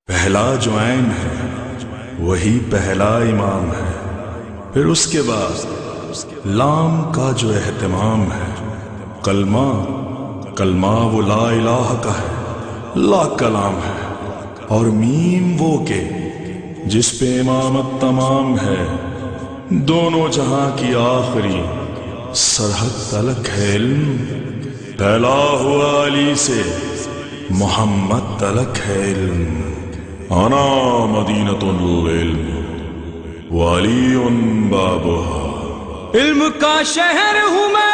پہلا جو عین ہے وہی پہلا امام ہے، پھر اس کے بعد لام کا جو اہتمام ہے، کلمہ وہ لا الہ کا ہے، لا کلام ہے، اور میم وہ کہ جس پہ امامت تمام ہے، دونوں جہاں کی آخری سرحد تلک ہے علم، پھیلا ہوا علی سے محمد تلک ہے علم، انا مدینۃ العلم وعلی بابها، علم کا شہر ہوں میں،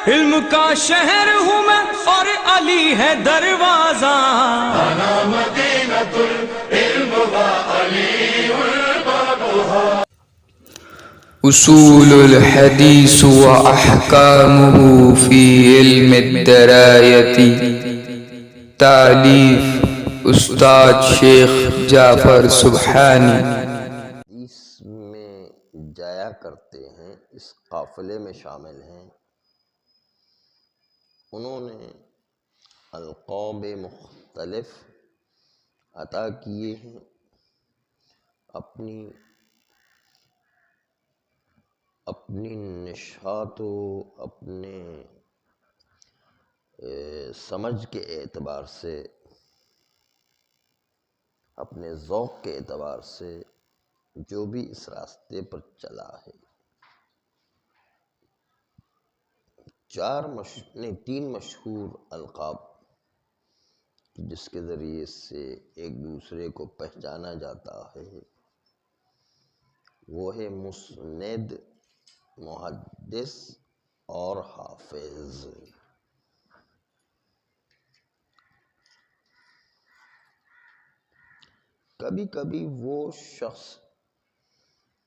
علم کا شہر ہوں میں، اور علی ہے دروازہ، انا مدینۃ العلم وعلی بابها. اصول الحدیث واحکامہ فی علم الدرایت، تالیف استاد شیخ جعفر سبحانی۔ حدیث میں جایا کرتے ہیں، اس قافلے میں شامل ہیں، انہوں نے القاب مختلف عطا کیے ہیں، اپنی نشاط و اپنے سمجھ کے اعتبار سے، اپنے ذوق کے اعتبار سے، جو بھی اس راستے پر چلا ہے، تین مشہور القاب جس کے ذریعے سے ایک دوسرے کو پہچانا جاتا ہے، وہ ہے مسند، محدث اور حافظ۔ کبھی کبھی وہ شخص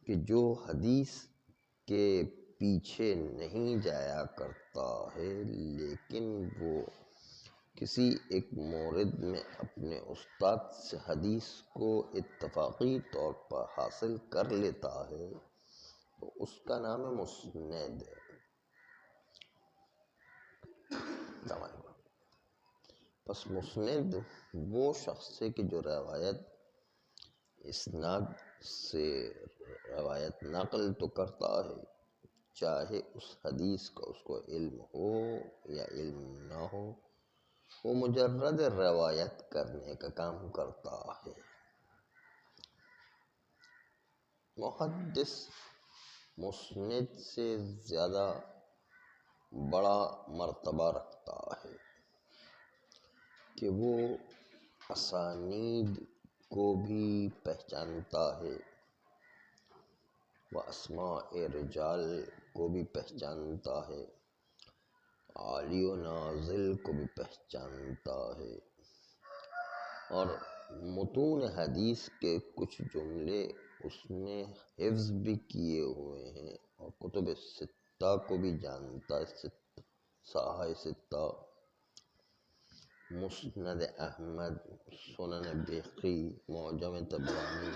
کہ جو حدیث کے پیچھے نہیں جایا کرتا ہے، لیکن وہ کسی ایک مورد میں اپنے استاد سے حدیث کو اتفاقی طور پر حاصل کر لیتا ہے، تو اس کا نام ہے مسند۔ پس مسند وہ شخص ہے کہ جو روایت اسناد سے روایت نقل تو کرتا ہے، چاہے اس حدیث کا اس کو علم ہو یا علم نہ ہو، وہ مجرد روایت کرنے کا کام کرتا ہے۔ محدث مسند سے زیادہ بڑا مرتبہ رکھتا ہے کہ وہ اسانید کو بھی پہچانتا ہے، وہ اسماء رجال کو بھی پہچانتا ہے، عالی و نازل کو بھی پہچانتا ہے، اور متون حدیث کے کچھ جملے اس نے حفظ بھی کیے ہوئے ہیں، اور کتب ستہ کو بھی جانتا ہے، صحاح ستہ، مسند احمد، سنن بیہقی، معجم طبرانی،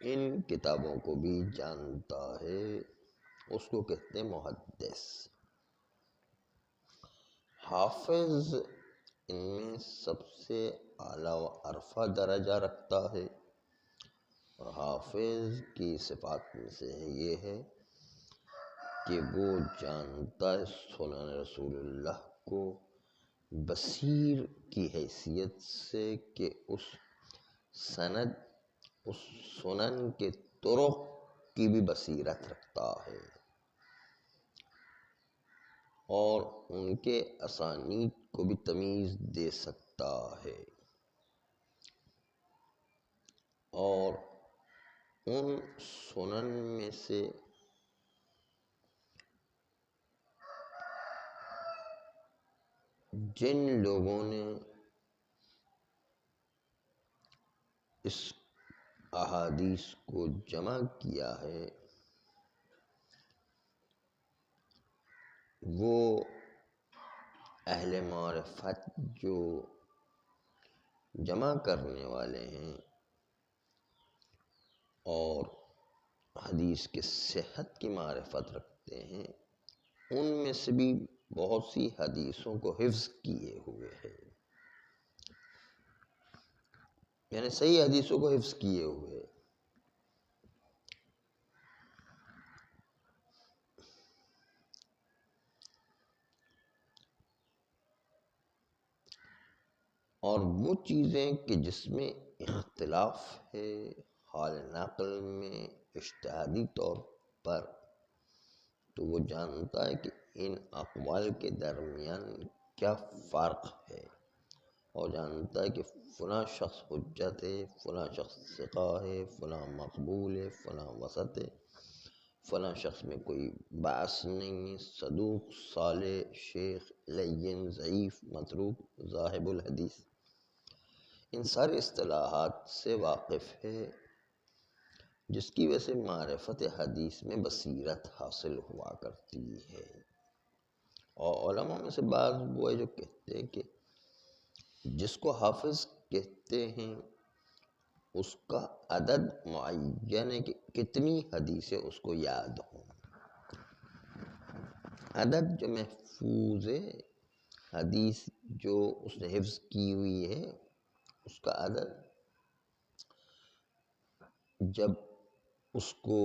ان کتابوں کو بھی جانتا ہے، اس کو کہتے ہیں محدث۔ حافظ ان میں سب سے اعلیٰ و ارفع درجہ رکھتا ہے، اور حافظ کی صفات میں سے یہ ہے کہ وہ جانتا ہے سنن رسول اللہ کو بصیر کی حیثیت سے، کہ اس سند، اس سنن کے طرق کی بھی بصیرت رکھتا ہے، اور ان کے اسانید کو بھی تمیز دے سکتا ہے، اور ان سنن میں سے جن لوگوں نے اس احادیث کو جمع کیا ہے، وہ اہل معرفت جو جمع کرنے والے ہیں اور حدیث کے صحت کی معرفت رکھتے ہیں، ان میں سے بھی بہت سی حدیثوں کو حفظ کیے ہوئے ہیں، یعنی صحیح حدیثوں کو حفظ کیے ہوئے، اور وہ چیزیں کہ جس میں اختلاف ہے حال نقل میں اجتہادی طور پر، تو وہ جانتا ہے کہ ان اقوال کے درمیان کیا فرق ہے، اور جانتا ہے کہ فلاں شخص حجت ہے، فلاں شخص ثقہ ہے، فلاں مقبول ہے، فلاں وسط ہے، فلاں شخص میں کوئی بأس نہیں ہے، صدوق، صالح، شیخ، لین، ضعیف، متروک، ذاہب الحدیث، ان سارے اصطلاحات سے واقف ہے، جس کی وجہ سے معرفت حدیث میں بصیرت حاصل ہوا کرتی ہے۔ اور علماء میں سے بعض وہ ہے جو کہتے ہیں کہ جس کو حافظ کہتے ہیں اس کا عدد معین ہے کہ کتنی حدیثیں اس کو یاد ہوں، عدد جو محفوظ ہے، حدیث جو اس نے حفظ کی ہوئی ہے، اس کا عدد جب اس کو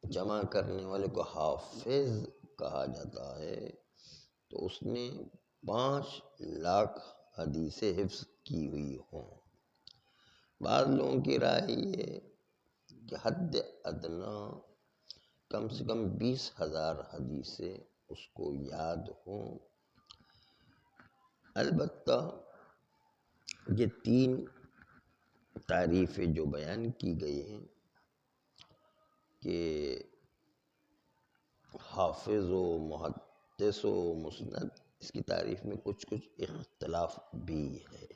جمع کرنے والے کو حافظ کہا جاتا ہے تو اس نے 5 لاکھ حدیثیں حفظ کی ہوئی ہوں۔ بعض لوگوں کی رائے یہ کہ حد ادنا کم سے کم 20,000 حدیثیں اس کو یاد ہوں۔ البتہ یہ 3 تعریفیں جو بیان کی گئی ہیں کہ حافظ و محدث و مسند، اس کی تعریف میں کچھ اختلاف بھی ہے۔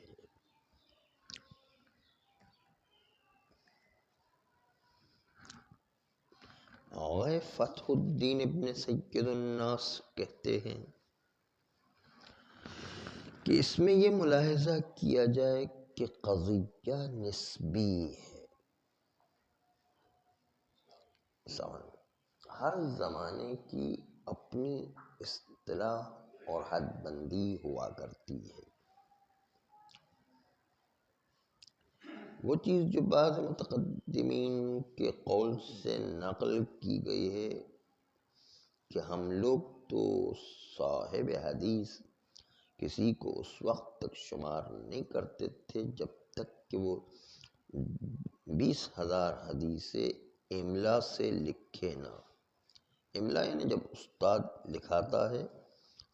آغا فتح الدین ابن سید الناس کہتے ہیں کہ اس میں یہ ملاحظہ کیا جائے کہ قضیہ نسبی ہے، ہر زمانے کی اپنی اصطلاح اور حد بندی ہوا کرتی ہے۔ وہ چیز جو بعض متقدمین کے قول سے نقل کی گئی ہے کہ ہم لوگ تو صاحب حدیث کسی کو اس وقت تک شمار نہیں کرتے تھے جب تک کہ وہ 20,000 حدیثیں املا سے لکھے نہ۔ املا یعنی جب استاد لکھاتا ہے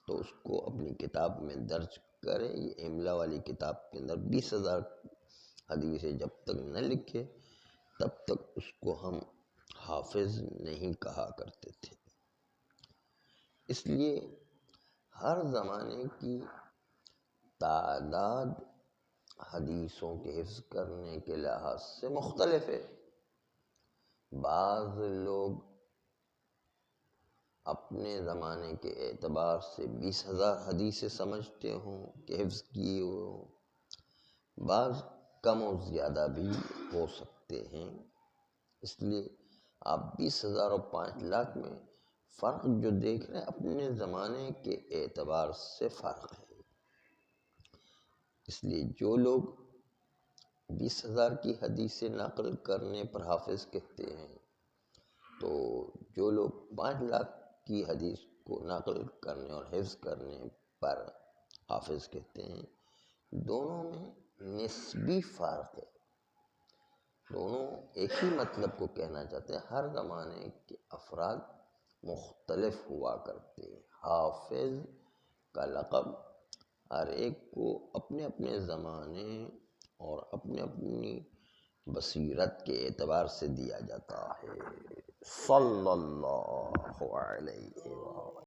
تو اس کو اپنی کتاب میں درج کرے، یہ املا والی کتاب کے اندر 20,000 حدیثیں جب تک نہ لکھے تب تک اس کو ہم حافظ نہیں کہا کرتے تھے۔ اس لیے ہر زمانے کی تعداد حدیثوں کے حفظ کرنے کے لحاظ سے مختلف ہے۔ بعض لوگ اپنے زمانے کے اعتبار سے 20,000 حدیثیں سمجھتے ہوں کہ حفظ کیے ہوئے ہوں، بعض کم و زیادہ بھی ہو سکتے ہیں۔ اس لیے آپ 20,000 اور 5 لاکھ میں فرق جو دیکھ رہے ہیں اپنے زمانے کے اعتبار سے فرق ہے۔ اس لیے جو لوگ 20,000 کی حدیثیں نقل کرنے پر حافظ کہتے ہیں تو جو لوگ 5 لاکھ کی حدیث کو نقل کرنے اور حفظ کرنے پر حافظ کہتے ہیں، دونوں میں نسبی فرق ہے۔ دونوں ایک ہی مطلب کو کہنا چاہتے ہیں، ہر زمانے کے افراد مختلف ہوا کرتے ہیں۔ حافظ کا لقب ہر ایک کو اپنے اپنے زمانے اور اپنی اپنی بصیرت کے اعتبار سے دیا جاتا ہے۔ صلی اللہ علیہ وسلم۔